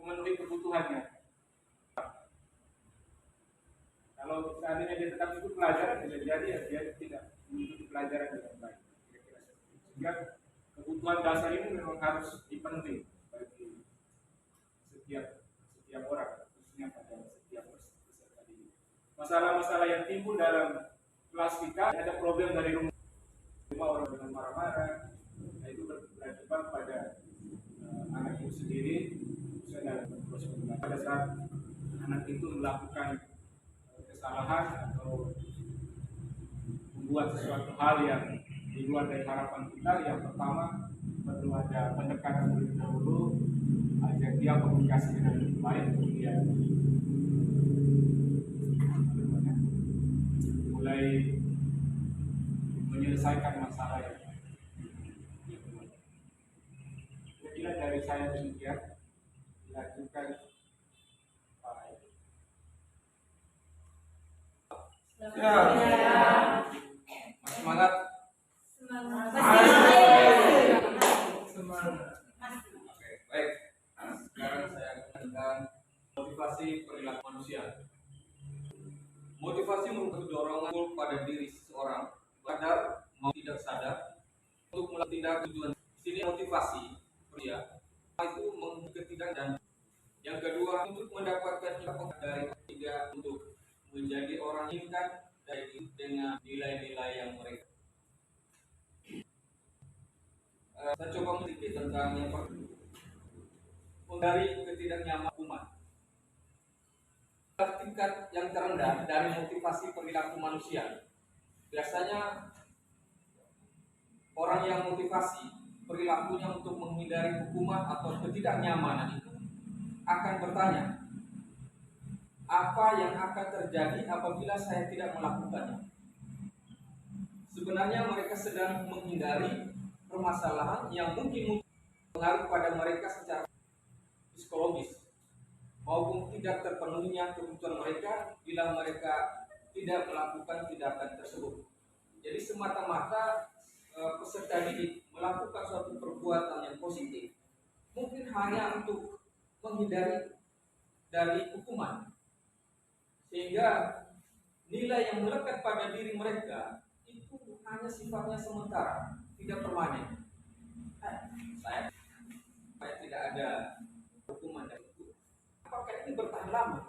memenuhi kebutuhannya. Kalau seandainya dia tetap ikut pelajaran, bisa jadi ya dia tidak mengikuti pelajaran dengan baik. Sehingga kebutuhan dasar ini memang harus dipenuhi bagi setiap orang, khususnya pada setiap peserta didik. Masalah-masalah yang timbul dalam kelas kita, ada problem dari rumah orang dengan marah-marah, nah itu berakibat pada anak itu sendiri, misalnya dalam proses pembelajaran. Pada saat anak itu melakukan kesalahan atau membuat sesuatu hal yang di luar dari harapan kita, yang pertama perlu ada pendekatan terlebih dahulu, ajak dia komunikasi dengan baik, kemudian mulai menyelesaikan masalah yang kira dari saya demikian. Dilanjutkan Pak Edi. Semangat. Oke, baik. Sekarang saya akan motivasi perilaku manusia. Motivasi merupakan dorongan pada diri seseorang, sadar maupun tidak sadar, untuk melakukan tindak tujuan. Di sini motivasi pria itu mengikuti dan yang kedua untuk mendapatkan impact dari tiga, untuk menjadi orang ingat dari dengan nilai-nilai yang mereka. Saya coba sedikit tentang yang pertama, dari ketidaknyamanan. Tingkat yang terendah dari motivasi perilaku manusia. Biasanya orang yang motivasi perilakunya untuk menghindari hukuman atau ketidaknyamanan itu akan bertanya, apa yang akan terjadi apabila saya tidak melakukannya? Sebenarnya mereka sedang menghindari permasalahan yang mungkin mengaruh pada mereka secara psikologis maupun tidak terpenuhinya kebutuhan mereka bila mereka tidak melakukan tindakan tersebut. Jadi semata-mata peserta didik melakukan suatu perbuatan yang positif mungkin hanya untuk menghindari dari hukuman, sehingga nilai yang melekat pada diri mereka itu hanya sifatnya sementara, tidak permanen. Saya tidak ada hukuman dari itu. Apakah ini bertahan lama?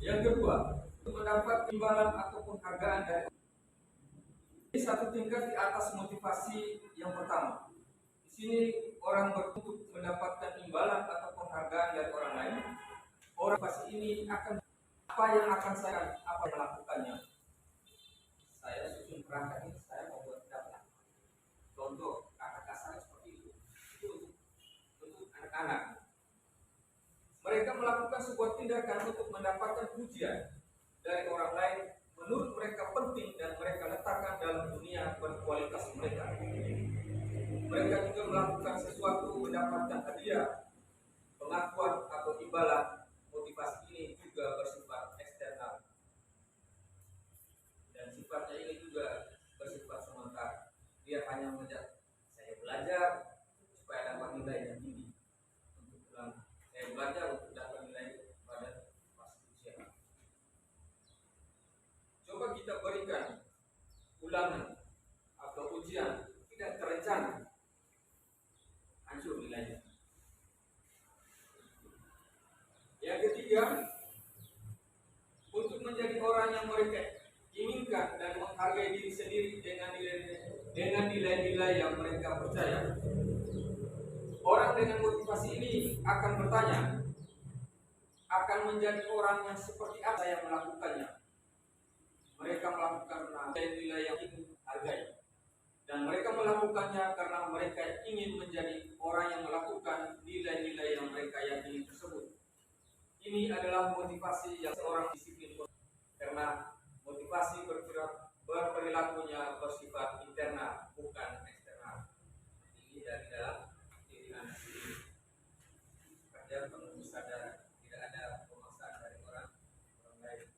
Yang kedua, untuk mendapat imbalan atau penghargaan dari ini satu tingkat di atas motivasi yang pertama. Di sini orang bertujuan mendapatkan imbalan atau penghargaan dari orang lain. Orang pasti ini akan apa yang akan saya melakukannya. Saya susun perangkat ini, saya membuat daftar. Contoh kata kasar seperti itu. Itu untuk anak-anak. Mereka melakukan sebuah tindakan untuk mendapatkan pujian dari orang lain. Menurut mereka penting dan mereka letakkan dalam dunia berkualitas mereka. Mereka juga melakukan sesuatu mendapatkan hadiah, pengakuan atau imbalan. Motivasi ini juga bersifat eksternal dan sifatnya ini juga bersifat sementara. Dia hanya mengejar saya belajar supaya dapat nilai yang tinggi untuk ulang. Saya belajar untuk dapat nilai pada pas usia. Coba kita berikan ulangan atau ujian tidak terencana, hancur nilainya. Yang ketiga, untuk menjadi orang yang mereka inginkan dan menghargai diri sendiri dengan nilai-nilai yang mereka percaya. Orang dengan motivasi ini akan bertanya, akan menjadi orang yang seperti apa yang melakukannya. Mereka melakukan nilai-nilai yang ingin hargai, dan mereka melakukannya karena mereka ingin menjadi orang yang melakukan nilai-nilai yang mereka yakini tersebut. Ini adalah motivasi yang seorang disiplin, karena motivasi berperilakunya bersifat internal, bukan eksternal. Ini dari dalam diri Anda sendiri. Kerja penuh sadar, tidak ada pemaksaan dari orang lain.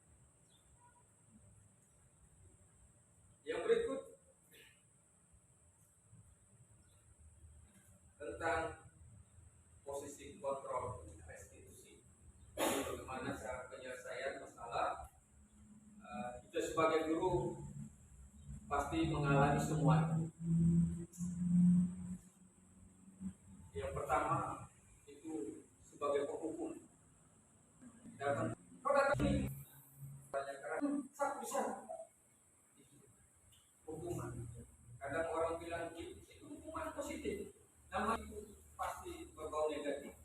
Yang berikut guru pasti mengalami semua. Yang pertama itu sebagai penghukum. Kau datang ini, banyak karena sak bisa hukuman. Kadang orang bilang itu hukuman positif, nama itu pasti berbau negatif.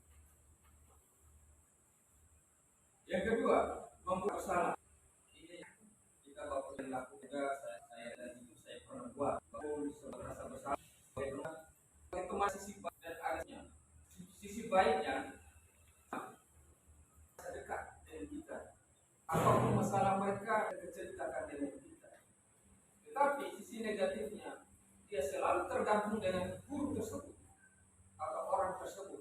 Yang kedua, membuat salah. Ini kita bapak yang laku juga, saya dan itu saya pernah buat. Baru merasa bersalah. Itu masih sisi baik dan adanya. Sisi baiknya dekat dengan kita. Apapun masalah mereka ceritakan dengan kita. Tetapi sisi negatifnya, dia selalu tergantung dengan guru tersebut atau orang tersebut.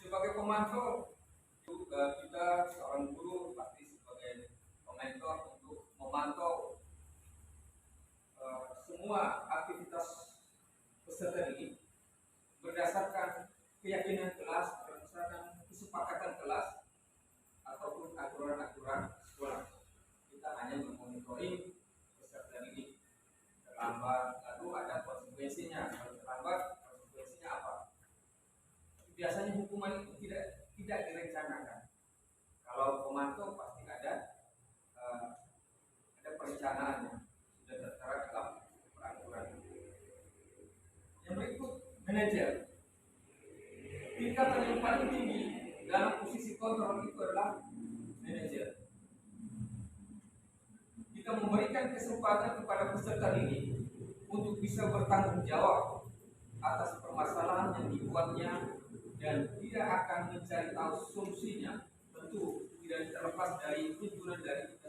Sebagai pemantau kita seorang guru pasti sebagai pementor untuk memantau semua aktivitas peserta didik berdasarkan keyakinan kelas, berdasarkan kesepakatan kelas ataupun aturan-aturan sekolah. Kita hanya memonitoring peserta didik terlambat, lalu ada konsekuensinya. Kalau terlambat, konsekuensinya apa? Biasanya hukuman itu tidak direncanakan. Kalau pemantau pasti ada perencanaannya, sudah tertera dalam peraturan. Yang berikut, manajer. Tingkatan yang paling tinggi dalam posisi kontrol itu adalah manajer. Kita memberikan kesempatan kepada peserta didik untuk bisa bertanggung jawab atas permasalahan yang dibuatnya dan tidak akan mencari tahu solusinya. Tentu tidak terlepas dari tuntunan dari